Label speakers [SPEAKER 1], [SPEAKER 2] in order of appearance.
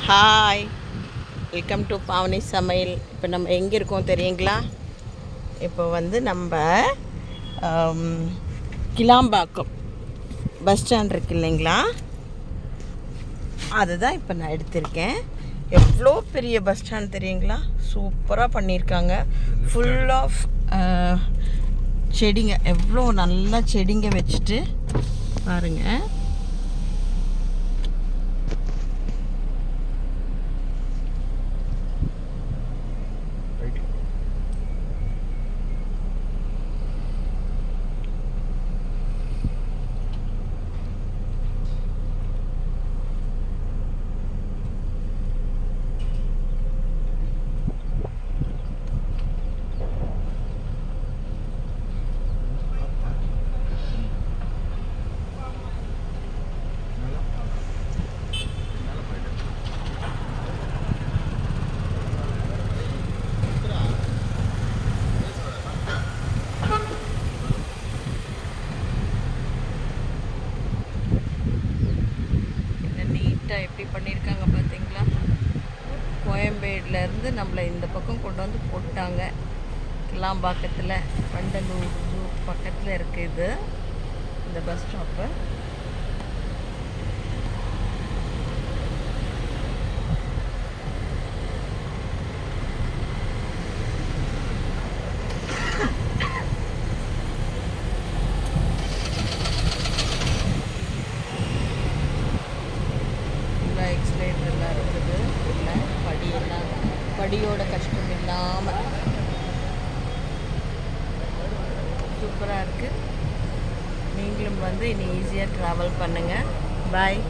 [SPEAKER 1] Hi, welcome to Pavani சமையல். இப்போ நம்ம எங்கே இருக்கோம் தெரியுங்களா? இப்போ வந்து நம்ம கிளாம்பாக்கம் பஸ் ஸ்டாண்ட் இருக்கு இல்லைங்களா, அதுதான் இப்போ நான் எடுத்திருக்கேன். எவ்வளோ பெரிய பஸ் ஸ்டாண்ட் தெரியுங்களா? சூப்பராக பண்ணியிருக்காங்க. ஃபுல் ஆஃப் செடிங்க, எவ்வளோ நல்லா செடிங்க வச்சுட்டு பாருங்கள். எப்படி பண்ணியிருக்காங்க பார்த்தீங்களா? கோயம்பேடுலேருந்து நம்மளை இந்த பக்கம் கொண்டு வந்து போட்டாங்க. கிளாம்பாக்கத்தில் வண்டலூர் பக்கத்தில் இருக்குது இது இந்த பஸ் ஸ்டாப்பு. எக்ஸ்லேட்டர்லாம் இருக்குது, இல்லை படியெல்லாம், படியோட கஷ்டம் இல்லாமல் சூப்பராக இருக்குது. நீங்களும் வந்து இனி ஈஸியாக ட்ராவல் பண்ணுங்கள். பாய்.